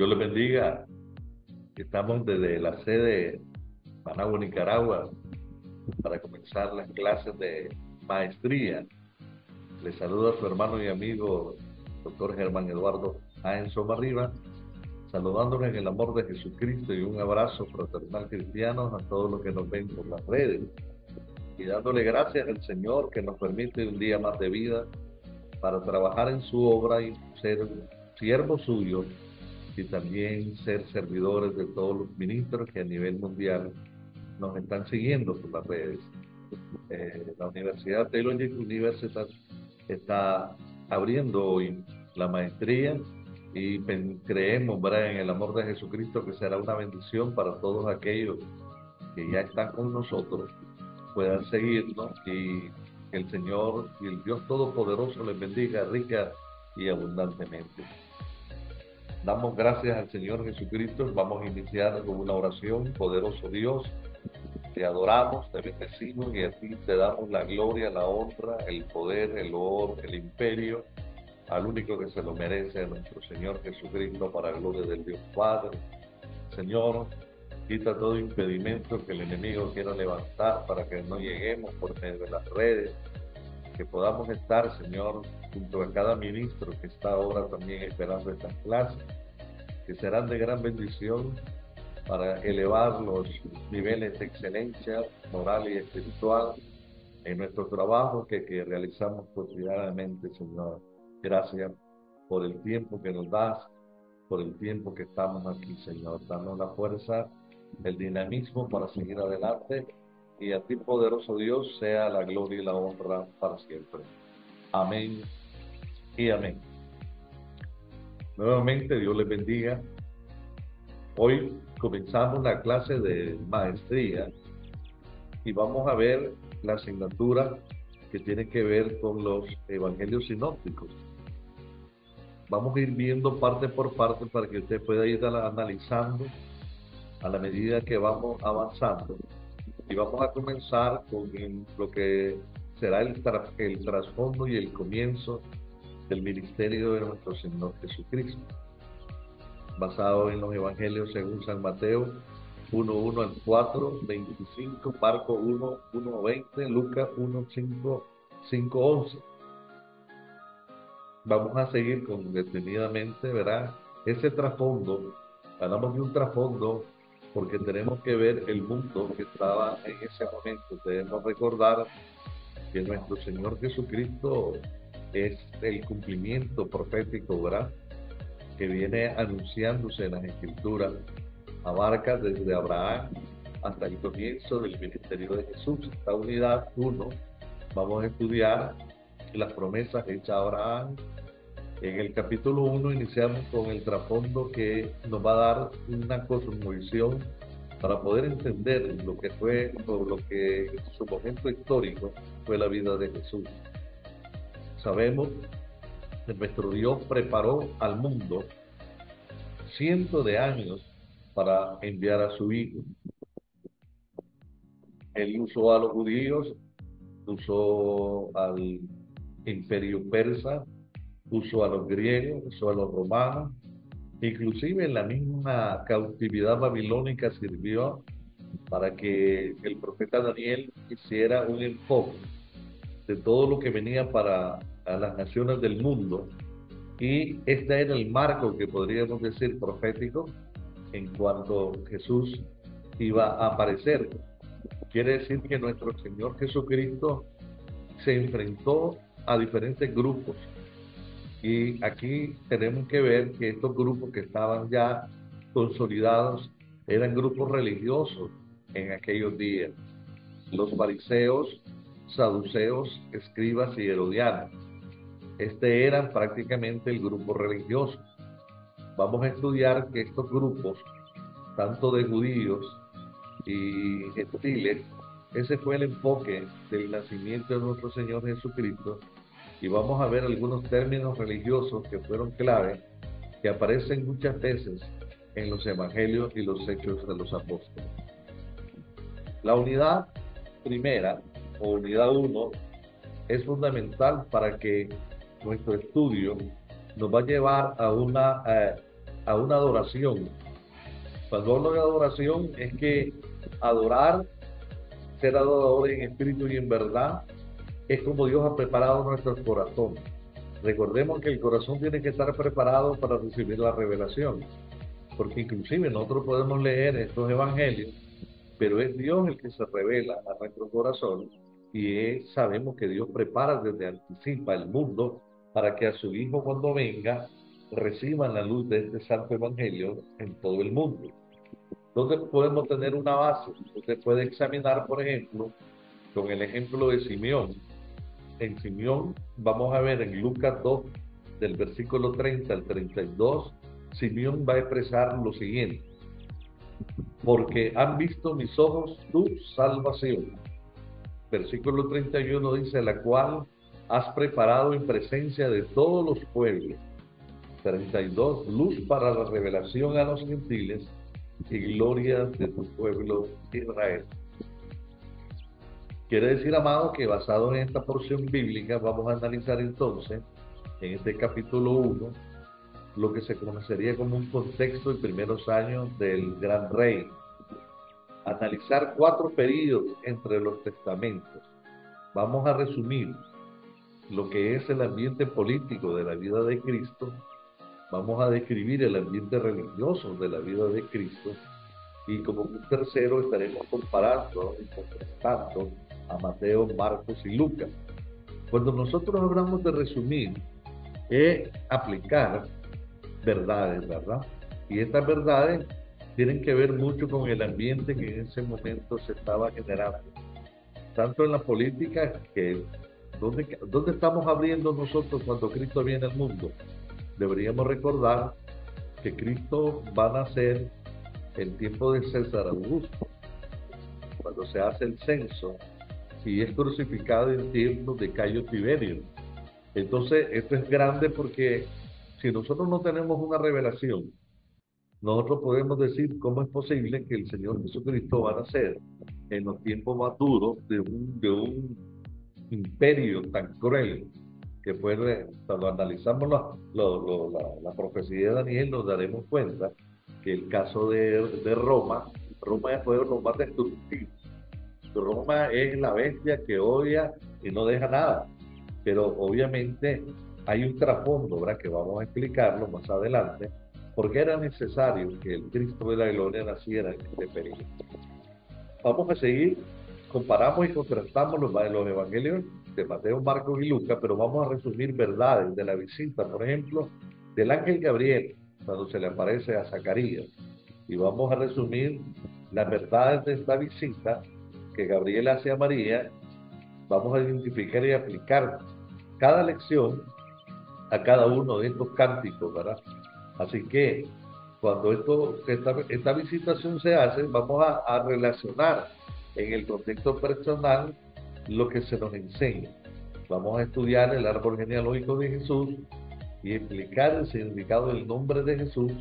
Dios les bendiga. Estamos desde la sede Managua, Nicaragua, para comenzar las clases de maestría. Les saluda a su hermano y amigo, doctor Germán Eduardo Ángel Somarriba, saludándoles en el amor de Jesucristo y un abrazo fraternal cristiano a todos los que nos ven por las redes. Y dándole gracias al Señor que nos permite un día más de vida para trabajar en su obra y ser siervos suyos y también ser servidores de todos los ministros que a nivel mundial nos están siguiendo por las redes. La Universidad Theological University está abriendo hoy la maestría y creemos, ¿verdad?, en el amor de Jesucristo, que será una bendición para todos aquellos que ya están con nosotros, puedan seguirnos y que el Señor y el Dios Todopoderoso les bendiga rica y abundantemente. Damos gracias al Señor Jesucristo. Vamos a iniciar con una oración. Poderoso Dios, te adoramos, te bendecimos y a ti te damos la gloria, la honra, el poder, el honor, el imperio, al único que se lo merece, a nuestro Señor Jesucristo, para la gloria del Dios Padre. Señor, quita todo impedimento que el enemigo quiera levantar para que no lleguemos por medio de las redes, que podamos estar, Señor, junto a cada ministro que está ahora también esperando estas clases, que serán de gran bendición para elevar los niveles de excelencia moral y espiritual en nuestro trabajo que realizamos cotidianamente, Señor. Gracias por el tiempo que nos das, por el tiempo que estamos aquí, Señor. Danos la fuerza, el dinamismo para seguir adelante, y a ti, poderoso Dios, sea la gloria y la honra para siempre. Amén y amén. Nuevamente, Dios les bendiga. Hoy comenzamos la clase de maestría y vamos a ver la asignatura que tiene que ver con los evangelios sinópticos. Vamos a ir viendo parte por parte para que usted pueda ir analizando a la medida que vamos avanzando. Y vamos a comenzar con lo que será el trasfondo y el comienzo del ministerio de nuestro Señor Jesucristo, basado en los evangelios según San Mateo 1:1 al 4:25, Marcos 1:1-20, Lucas 1:5, 5:11. Vamos a seguir con detenidamente, ¿verdad?, ese trasfondo. Hablamos de un trasfondo porque tenemos que ver el mundo que estaba en ese momento. Debemos recordar que nuestro Señor Jesucristo es el cumplimiento profético, ¿verdad?, que viene anunciándose en las Escrituras. Abarca desde Abraham hasta el comienzo del ministerio de Jesús. Esta unidad 1, vamos a estudiar las promesas hechas a Abraham. En el capítulo 1 iniciamos con el trasfondo que nos va a dar una cosmovisión para poder entender lo que fue, o lo que en su momento histórico fue la vida de Jesús. Sabemos que nuestro Dios preparó al mundo cientos de años para enviar a su Hijo. Él usó a los judíos, usó al imperio persa, usó a los griegos, usó a los romanos, inclusive en la misma cautividad babilónica sirvió para que el profeta Daniel hiciera un enfoque de todo lo que venía para a las naciones del mundo, y este era el marco, que podríamos decir, profético en cuanto Jesús iba a aparecer. Quiere decir que nuestro Señor Jesucristo se enfrentó a diferentes grupos, y aquí tenemos que ver que estos grupos que estaban ya consolidados eran grupos religiosos en aquellos días: los fariseos, saduceos, escribas y herodianos. Este eran prácticamente el grupo religioso. Vamos a estudiar que estos grupos, tanto de judíos y gentiles, ese fue el enfoque del nacimiento de nuestro Señor Jesucristo. Y vamos a ver algunos términos religiosos que fueron clave, que aparecen muchas veces en los evangelios y los hechos de los apóstoles. La unidad primera, o unidad 1, es fundamental para que nuestro estudio nos va a llevar a una a una adoración. Cuando hablo de adoración es que adorar, ser adorador en espíritu y en verdad, es como Dios ha preparado nuestro corazón. Recordemos que el corazón tiene que estar preparado para recibir la revelación, porque inclusive nosotros podemos leer estos evangelios, pero es Dios el que se revela a nuestro corazón y sabemos que Dios prepara desde anticipa el mundo para que a su Hijo cuando venga reciban la luz de este santo evangelio en todo el mundo. ¿Dónde podemos tener una base? Usted puede examinar, por ejemplo, con el ejemplo de Simeón. En Simeón, vamos a ver en Lucas 2, del versículo 30 al 32, Simeón va a expresar lo siguiente: porque han visto mis ojos tu salvación. Versículo 31 dice, la cual has preparado en presencia de todos los pueblos. 32, luz para la revelación a los gentiles y gloria de tu pueblo Israel. Quiere decir, amado, que basado en esta porción bíblica vamos a analizar entonces, en este capítulo 1, lo que se conocería como un contexto de primeros años del gran rey. Analizar 4 periodos entre los testamentos. Vamos a resumir lo que es el ambiente político de la vida de Cristo. Vamos a describir el ambiente religioso de la vida de Cristo. Y como un tercero estaremos comparando y contrastando a Mateo, Marcos y Lucas. Cuando nosotros hablamos de resumir, es aplicar verdades, ¿verdad? Y estas verdades tienen que ver mucho con el ambiente que en ese momento se estaba generando, tanto en la política que ¿dónde estamos abriendo nosotros cuando Cristo viene al mundo? Deberíamos recordar que Cristo va a nacer en tiempo de César Augusto, cuando se hace el censo, y es crucificado en tiempos de Cayo Tiberio. Entonces, esto es grande porque si nosotros no tenemos una revelación, nosotros podemos decir cómo es posible que el Señor Jesucristo va a nacer en los tiempos más duros de un imperio tan cruel que fue, cuando analizamos la profecía de Daniel, nos daremos cuenta que el caso de Roma, Roma fue lo más destructivo. Roma es la bestia que odia y no deja nada, pero obviamente hay un trasfondo, ¿verdad? Que vamos a explicarlo más adelante, porque era necesario que el Cristo de la gloria naciera en este periodo. Vamos a seguir, comparamos y contrastamos los evangelios de Mateo, Marcos y Lucas, pero vamos a resumir verdades de la visita, por ejemplo, del ángel Gabriel, cuando se le aparece a Zacarías. Y vamos a resumir las verdades de esta visita que Gabriel hace a María. Vamos a identificar y aplicar cada lección a cada uno de estos cánticos, ¿verdad? Así que cuando esta visitación se hace, vamos a relacionar en el contexto personal lo que se nos enseña. Vamos a estudiar el árbol genealógico de Jesús y explicar el significado del nombre de Jesús,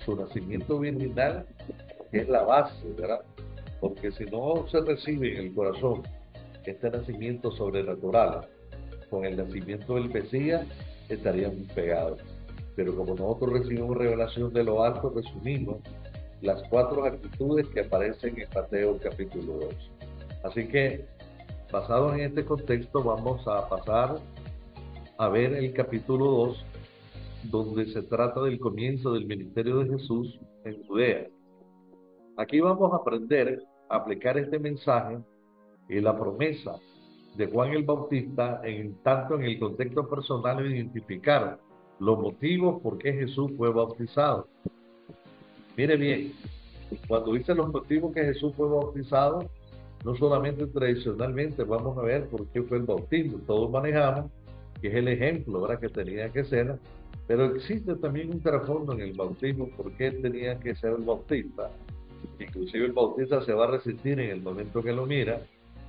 su nacimiento virginal, que es la base, ¿verdad? Porque si no se recibe en el corazón este nacimiento sobrenatural con el nacimiento del Mesías, estarían pegados. Pero como nosotros recibimos revelación de lo alto, resumimos las 4 actitudes que aparecen en Mateo capítulo 2. Así que, basados en este contexto, vamos a pasar a ver el capítulo 2, donde se trata del comienzo del ministerio de Jesús en Judea. Aquí vamos a aprender a aplicar este mensaje y la promesa de Juan el Bautista, tanto en el contexto personal de identificar los motivos por qué Jesús fue bautizado. Mire bien, cuando dice los motivos que Jesús fue bautizado, no solamente tradicionalmente vamos a ver por qué fue el bautismo, todos manejamos que es el ejemplo, ¿verdad?, que tenía que ser, pero existe también un trasfondo en el bautismo, por qué tenía que ser el bautista. Inclusive el bautista se va a resistir en el momento que lo mira,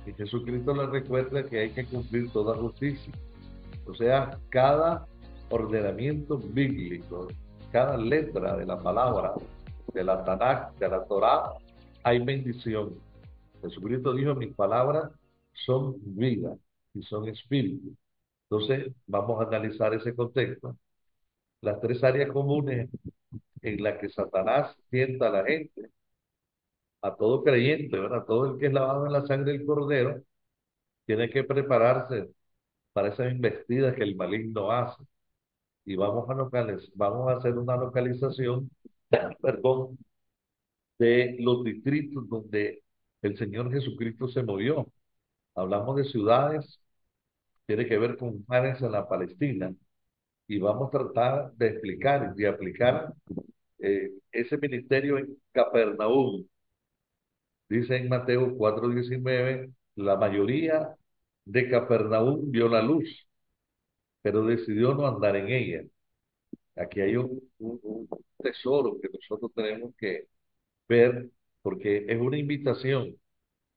y Jesucristo le recuerda que hay que cumplir toda justicia. O sea, cada ordenamiento bíblico, cada letra de la palabra, de la Tanakh, de la Torá, hay bendición. Jesucristo dijo, mis palabras son vida y son espíritu. Entonces, vamos a analizar ese contexto. Las 3 áreas comunes en la que Satanás tienta a la gente, a todo creyente, ¿verdad? Todo el que es lavado en la sangre del Cordero, tiene que prepararse para esas investidas que el maligno hace. Y vamos a hacer una localización, perdón, de los distritos donde el Señor Jesucristo se movió. Hablamos de ciudades, tiene que ver con lugares en la Palestina, y vamos a tratar de explicar y de aplicar ese ministerio en Capernaum. Dice en Mateo 4:19, la mayoría de Capernaum vio la luz, pero decidió no andar en ella. Aquí hay un tesoro que nosotros tenemos que ver, porque es una invitación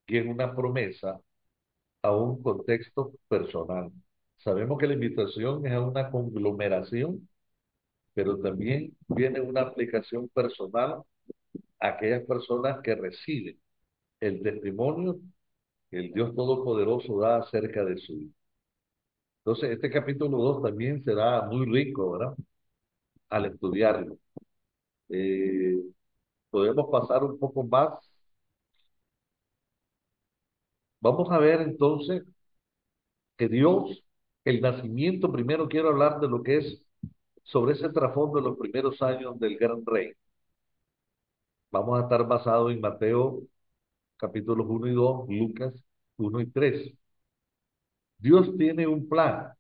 y es una promesa a un contexto personal. Sabemos que la invitación es a una conglomeración, pero también viene una aplicación personal a aquellas personas que reciben el testimonio que el Dios Todopoderoso da acerca de su Hijo. Entonces, este capítulo 2 también será muy rico, ¿verdad? Al estudiarlo. Eh, Podemos pasar un poco más. Vamos a ver entonces que Dios, el nacimiento, primero quiero hablar de lo que es sobre ese trasfondo de los primeros años del gran rey. Vamos a estar basados en Mateo capítulos 1 y 2, Lucas 1 y 3. Dios tiene un plan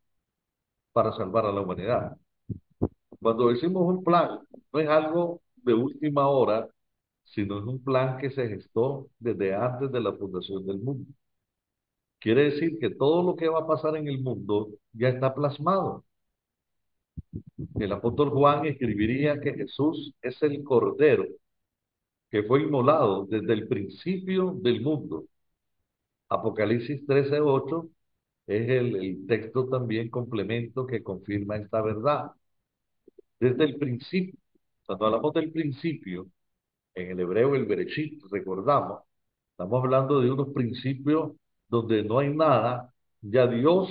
para salvar a la humanidad. Cuando decimos un plan, no es algo de última hora, sino es un plan que se gestó desde antes de la fundación del mundo. Quiere decir que todo lo que va a pasar en el mundo ya está plasmado. El apóstol Juan escribiría que Jesús es el Cordero que fue inmolado desde el principio del mundo. Apocalipsis 13:8 es el texto también complemento que confirma esta verdad. Desde el principio, cuando hablamos del principio, en el hebreo el Bereshit, recordamos, estamos hablando de unos principios donde no hay nada, ya Dios,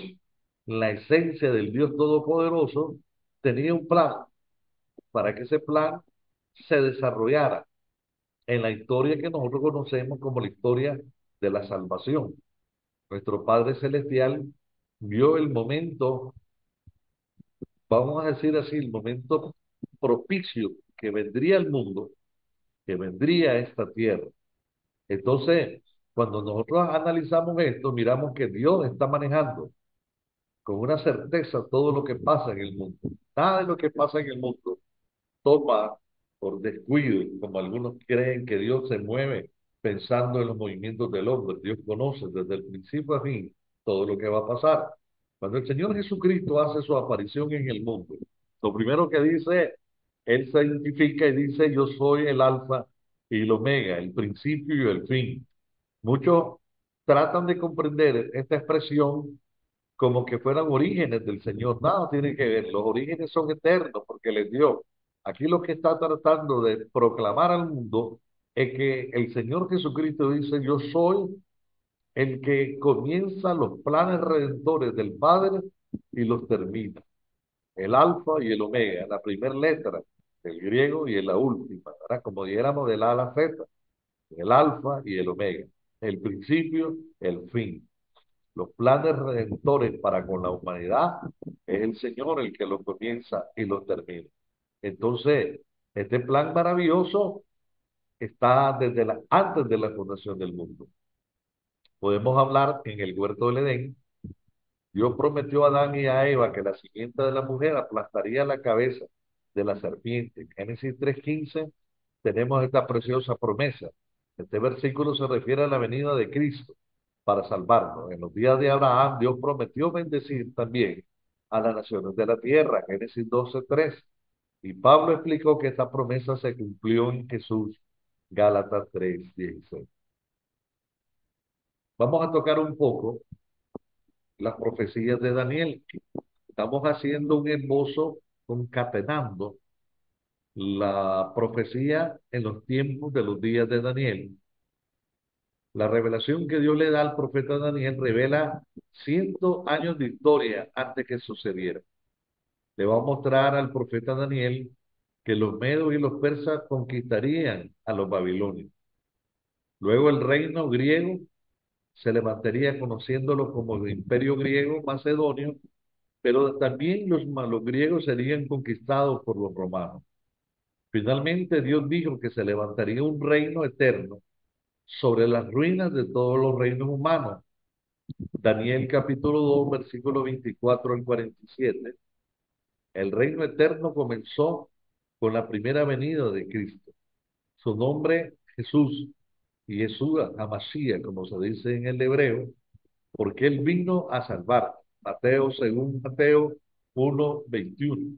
la esencia del Dios Todopoderoso, tenía un plan para que ese plan se desarrollara en la historia que nosotros conocemos como la historia de la salvación. Nuestro Padre Celestial vio el momento, vamos a decir así, el momento propicio que vendría al mundo, que vendría a esta tierra. Entonces, cuando nosotros analizamos esto, miramos que Dios está manejando con una certeza todo lo que pasa en el mundo. Nada de lo que pasa en el mundo toma por descuido, como algunos creen que Dios se mueve pensando en los movimientos del hombre. Dios conoce desde el principio a fin todo lo que va a pasar. Cuando el Señor Jesucristo hace su aparición en el mundo, lo primero que dice, Él se identifica y dice, yo soy el alfa y el omega, el principio y el fin. Muchos tratan de comprender esta expresión como que fueran orígenes del Señor. Nada tiene que ver, los orígenes son eternos porque les dio. Aquí lo que está tratando de proclamar al mundo es que el Señor Jesucristo dice, yo soy el que comienza los planes redentores del Padre y los termina. El alfa y el omega, la primera letra del griego y en la última, ¿verdad? Como dijéramos del A a la Z, el alfa y el omega, el principio, el fin. Los planes redentores para con la humanidad es el Señor el que los comienza y los termina. Entonces, este plan maravilloso está antes de la fundación del mundo. Podemos hablar que en el huerto del Edén, Dios prometió a Adán y a Eva que la simiente de la mujer aplastaría la cabeza de la serpiente. En Génesis 3:15 tenemos esta preciosa promesa. Este versículo se refiere a la venida de Cristo para salvarnos. En los días de Abraham, Dios prometió bendecir también a las naciones de la tierra. Génesis 12:3. Y Pablo explicó que esta promesa se cumplió en Jesús. Gálatas 3:16. Vamos a tocar un poco las profecías de Daniel. Estamos haciendo un esbozo concatenando la profecía en los tiempos de los días de Daniel. La revelación que Dios le da al profeta Daniel revela 100 años de historia antes que sucediera. Le va a mostrar al profeta Daniel que los medos y los persas conquistarían a los babilonios. Luego el reino griego se levantaría conociéndolo como el Imperio Griego Macedonio, pero también los griegos serían conquistados por los romanos. Finalmente Dios dijo que se levantaría un reino eterno sobre las ruinas de todos los reinos humanos. Daniel capítulo 2, versículo 24 al 47. El reino eterno comenzó con la primera venida de Cristo. Su nombre Jesús, y Yeshua Hamashiach, como se dice en el hebreo, porque él vino a salvar. Mateo, según Mateo 1:21.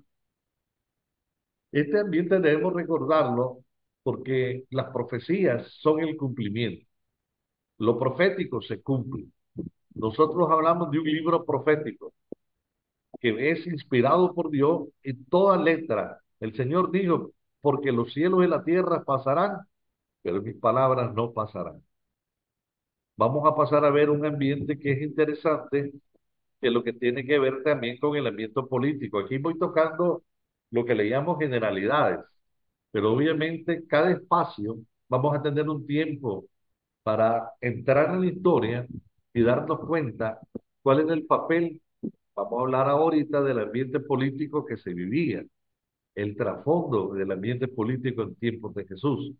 Este ambiente debemos recordarlo porque las profecías son el cumplimiento. Lo profético se cumple. Nosotros hablamos de un libro profético que es inspirado por Dios y toda letra. El Señor dijo, porque los cielos y la tierra pasarán, pero mis palabras no pasarán. Vamos a pasar a ver un ambiente que es interesante, que es lo que tiene que ver también con el ambiente político. Aquí voy tocando lo que le llamo generalidades, pero obviamente cada espacio vamos a tener un tiempo para entrar en la historia y darnos cuenta cuál es el papel. Vamos a hablar ahorita del ambiente político que se vivía, el trasfondo del ambiente político en tiempos de Jesús.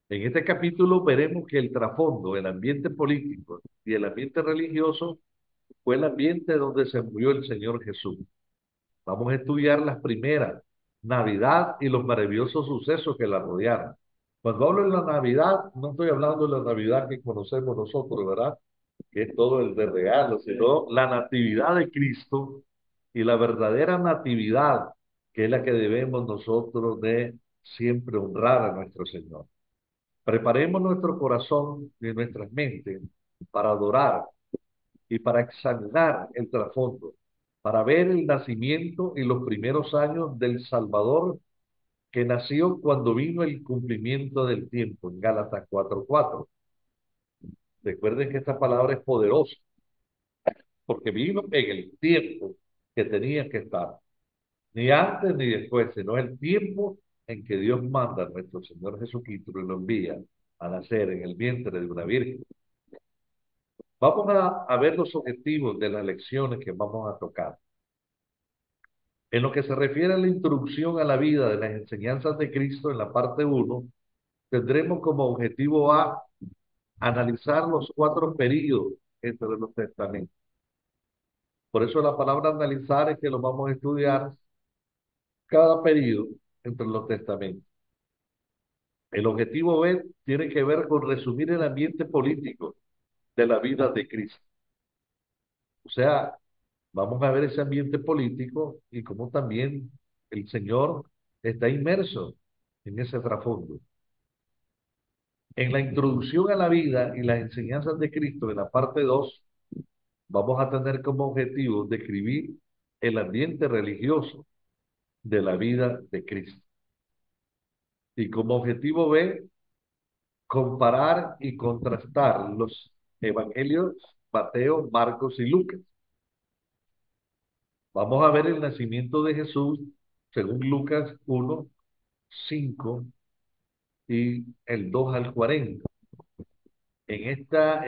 En este capítulo veremos que el trasfondo, el ambiente político y el ambiente religioso fue el ambiente donde se murió el Señor Jesús. Vamos a estudiar las primeras, Navidad y los maravillosos sucesos que la rodearon. Cuando hablo de la Navidad, no estoy hablando de la Navidad que conocemos nosotros, ¿verdad? Que es todo el de regalo, sino la natividad de Cristo y la verdadera natividad, que es la que debemos nosotros de siempre honrar a nuestro Señor. Preparemos nuestro corazón y nuestras mentes para adorar y para examinar el trasfondo, para ver el nacimiento y los primeros años del Salvador que nació cuando vino el cumplimiento del tiempo, en Gálatas 4:4. Recuerden que esta palabra es poderosa, porque vino en el tiempo que tenía que estar, ni antes ni después, sino el tiempo en que Dios manda a nuestro Señor Jesucristo y lo envía a nacer en el vientre de una virgen. Vamos a ver los objetivos de las lecciones que vamos a tocar. En lo que se refiere a la introducción a la vida de las enseñanzas de Cristo en la parte 1, tendremos como objetivo A analizar los 4 períodos entre los testamentos. Por eso la palabra analizar es que lo vamos a estudiar cada período entre los testamentos. El objetivo B tiene que ver con resumir el ambiente político de la vida de Cristo. O sea, vamos a ver ese ambiente político y cómo también el Señor está inmerso en ese trasfondo. En la introducción a la vida y las enseñanzas de Cristo, en la parte 2, vamos a tener como objetivo describir el ambiente religioso de la vida de Cristo. Y como objetivo B, comparar y contrastar los evangelios Mateo, Marcos y Lucas. Vamos a ver el nacimiento de Jesús según Lucas 1:5 y el 2 al 40. En esta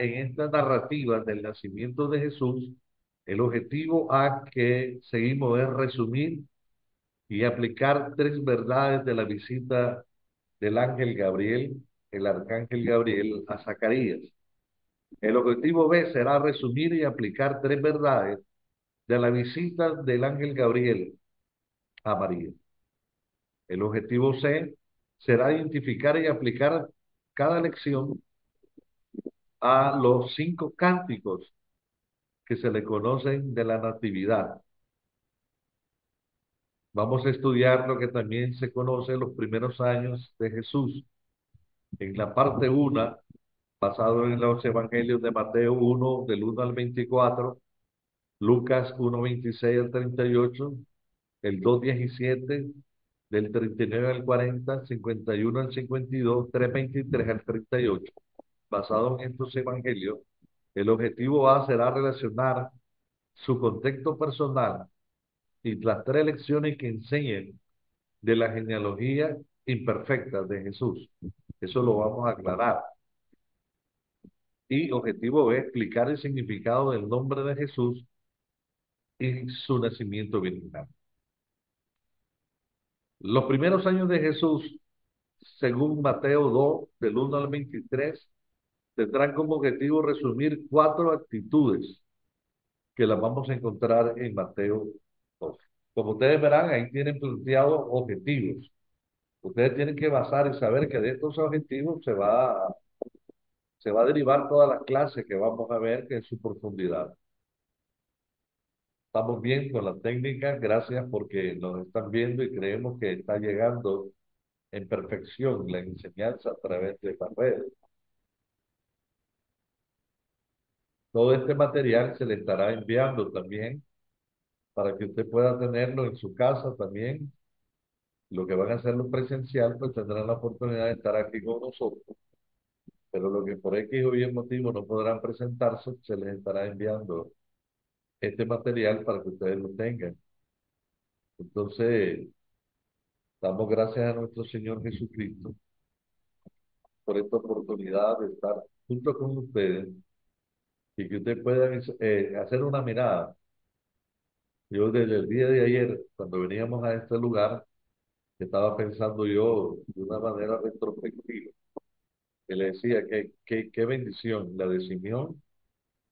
narrativa del nacimiento de Jesús, el objetivo A que seguimos es resumir y aplicar 3 verdades de la visita del ángel Gabriel, el arcángel Gabriel, a Zacarías. El objetivo B será resumir y aplicar 3 verdades de la visita del ángel Gabriel a María. El objetivo C será identificar y aplicar cada lección a los 5 cánticos que se le conocen de la Natividad. Vamos a estudiar lo que también se conoce los primeros años de Jesús. En la parte 1, basado en los evangelios de Mateo 1, del 1 al 24, Lucas 1, 26 al 38, el 2, 17, del 39 al 40, 51 al 52, 3, 23 al 38. Basado en estos evangelios, el objetivo A será relacionar su contexto personal y las 3 lecciones que enseñen de la genealogía imperfecta de Jesús. Eso lo vamos a aclarar. Y objetivo B, explicar el significado del nombre de Jesús y su nacimiento virginal. Los primeros años de Jesús, según Mateo 2, del 1 al 23, tendrán como objetivo resumir cuatro actitudes que las vamos a encontrar en Mateo 2. Como ustedes verán, ahí tienen planteados objetivos. Ustedes tienen que basar y saber que de estos objetivos se va a derivar todas las clases que vamos a ver que en su profundidad. Estamos bien con la técnica, gracias porque nos están viendo y creemos que está llegando en perfección la enseñanza a través de las redes. Todo este material se le estará enviando también para que usted pueda tenerlo en su casa también. Lo que van a hacerlo presencial, pues tendrán la oportunidad de estar aquí con nosotros, pero lo que por X o Y motivo no podrán presentarse, se les estará enviando este material para que ustedes lo tengan. Entonces, damos gracias a nuestro Señor Jesucristo por esta oportunidad de estar junto con ustedes y que ustedes puedan hacer una mirada. Yo desde el día de ayer, cuando veníamos a este lugar, estaba pensando yo de una manera retrospectiva, que le decía que qué bendición la de Simeón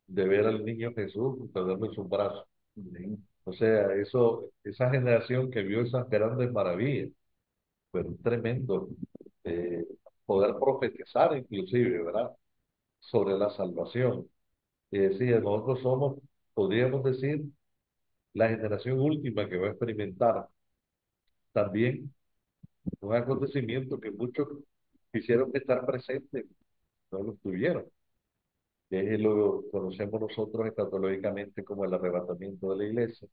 de ver al niño Jesús y tenerlo en sus brazos. O sea, esa generación que vio esas grandes maravillas, pero es tremendo eh, poder profetizar inclusive, ¿verdad? Sobre la salvación. Y decía, nosotros somos, podríamos decir, la generación última que va a experimentar también un acontecimiento que muchos quisieron estar presentes, no lo tuvieron, que lo conocemos nosotros escatológicamente como el arrebatamiento de la iglesia,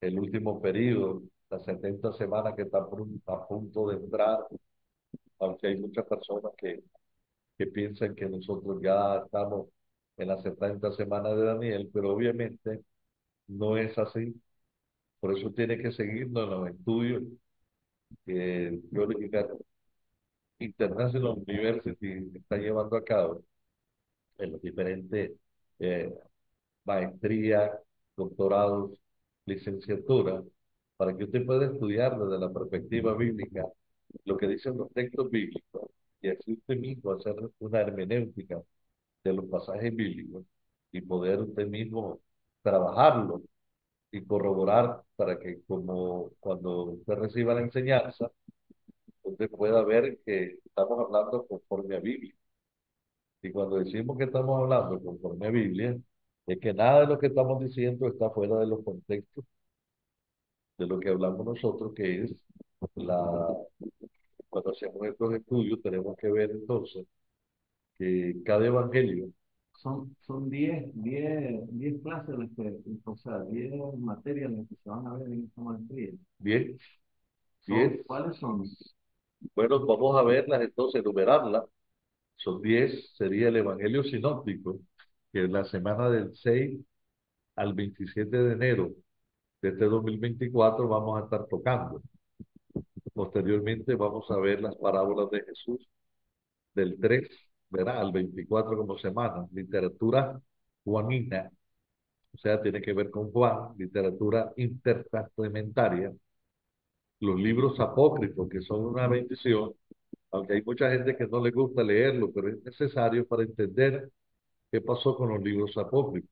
el último periodo, las 70 semanas que están a punto de entrar, aunque hay muchas personas que piensan que nosotros ya estamos en las 70 semanas de Daniel, pero obviamente no es así. Por eso tiene que seguirnos en los estudios que el Theological International University está llevando a cabo en los diferentes eh, maestrías, doctorados, licenciaturas, para que usted pueda estudiar desde la perspectiva bíblica lo que dicen los textos bíblicos y así usted mismo hacer una hermenéutica de los pasajes bíblicos y poder usted mismo trabajarlo y corroborar para que como cuando usted reciba la enseñanza, usted pueda ver que estamos hablando conforme a Biblia. Y cuando decimos que estamos hablando conforme a Biblia, es que nada de lo que estamos diciendo está fuera de los contextos de lo que hablamos nosotros, que es la, cuando hacemos estos estudios, tenemos que ver entonces que cada evangelio, Son 10 clases, las que, o sea, 10 materias las que se van a ver en esta maestría. bien, Son, 10, ¿cuáles son? bueno, vamos a verlas entonces, enumerarlas. Son 10, sería el evangelio sinóptico, que es la semana del 6 al 27 de enero de este 2024 vamos a estar tocando. Posteriormente vamos a ver las parábolas de Jesús del 3, ¿verdad? Al 24 como semana. Literatura juanina, o sea, tiene que ver con Juan, literatura intertestamentaria, los libros apócrifos, que son una bendición, aunque hay mucha gente que no le gusta leerlo, pero es necesario para entender qué pasó con los libros apócrifos.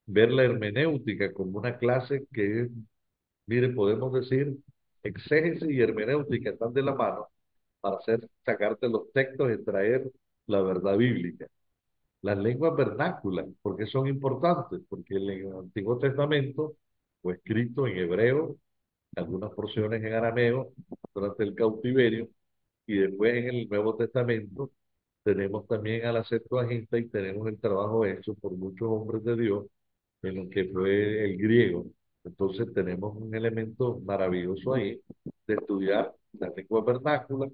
Ver la hermenéutica como una clase que es, mire, podemos decir, exégesis y hermenéutica están de la mano para sacarte los textos y traer la verdad bíblica. Las lenguas vernáculas, ¿por qué son importantes? Porque en el Antiguo Testamento fue escrito en hebreo, algunas porciones en arameo durante el cautiverio, y después en el Nuevo Testamento tenemos también a la Septuaginta y tenemos el trabajo hecho por muchos hombres de Dios en lo que fue el griego. Entonces tenemos un elemento maravilloso ahí de estudiar las lenguas vernáculas,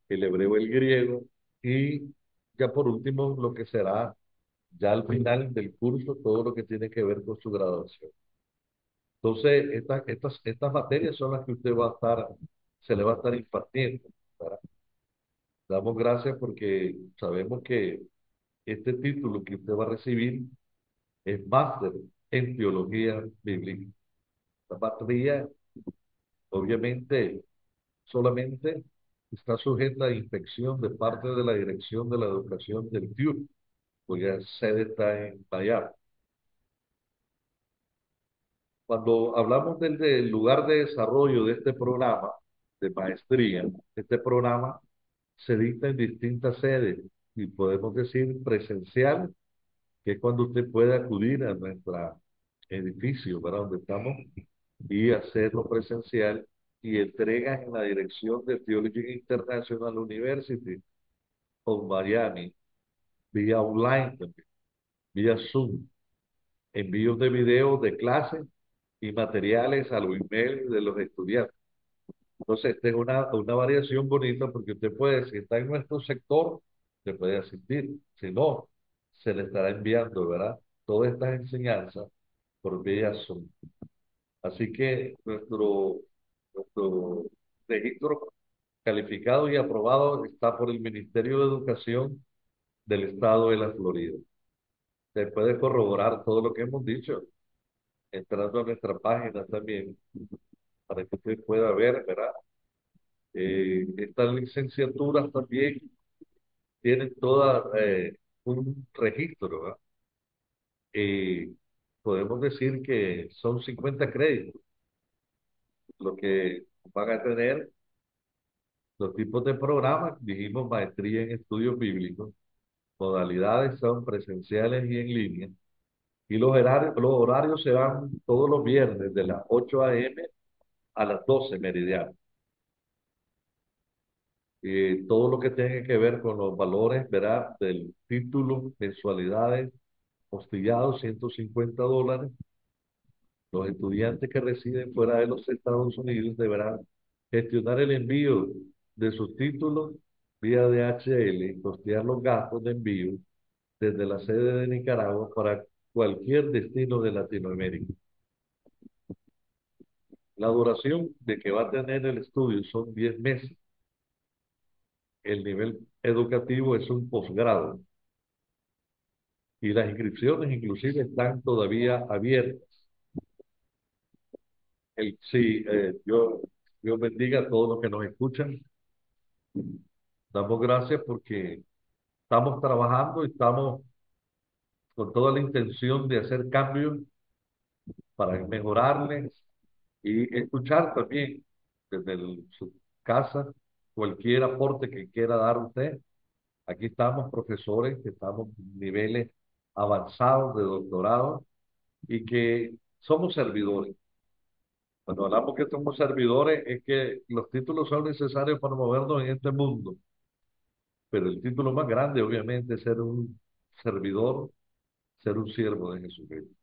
el hebreo, el griego, y ya por último lo que será ya al final del curso todo lo que tiene que ver con su graduación. Entonces, estas materias son las que usted va a estar, se le va a estar impartiendo, ¿verdad? Damos gracias porque sabemos que este título que usted va a recibir es máster en teología bíblica. La maestría, obviamente, solamente está sujeta a inspección de parte de la Dirección de la Educación del TIUR, porque la sede está en Miami. Cuando hablamos del lugar de desarrollo de este programa de maestría, este programa se dicta en distintas sedes y podemos decir presencial, que es cuando usted puede acudir a nuestro edificio, ¿verdad? Donde estamos, y hacerlo presencial y entregas en la dirección de Theology International University of Miami, vía online también, vía Zoom, envíos de videos de clases y materiales a los emails de los estudiantes. Entonces, esta es una variación bonita porque usted puede, si está en nuestro sector, se puede asistir. Si no, se le estará enviando, ¿verdad? Todas estas enseñanzas por vía Zoom. Así que nuestro registro calificado y aprobado está por el Ministerio de Educación del Estado de la Florida. Se puede corroborar todo lo que hemos dicho entrando a nuestra página también para que usted pueda ver, ¿verdad? Estas licenciaturas también tienen toda un registro, ¿verdad? Podemos decir que son 50 créditos lo que van a tener los tipos de programas. Dijimos maestría en estudios bíblicos, modalidades son presenciales y en línea, y los horarios se van todos los viernes de las 8 a.m. a las 12 meridiano. Todo lo que tiene que ver con los valores, ¿verdad? Del título, mensualidades, postillados, $150. Los estudiantes que residen fuera de los Estados Unidos deberán gestionar el envío de sus títulos vía DHL y costear los gastos de envío desde la sede de Nicaragua para cualquier destino de Latinoamérica. La duración de que va a tener el estudio son 10 meses. El nivel educativo es un posgrado y las inscripciones inclusive están todavía abiertas. Sí, Dios bendiga a todos los que nos escuchan. Damos gracias porque estamos trabajando y estamos con toda la intención de hacer cambios para mejorarles y escuchar también desde su casa cualquier aporte que quiera dar usted. Aquí estamos profesores que estamos en niveles avanzados de doctorado y que somos servidores. Cuando hablamos que somos servidores es que los títulos son necesarios para movernos en este mundo, pero el título más grande obviamente es ser un servidor, ser un siervo de Jesucristo.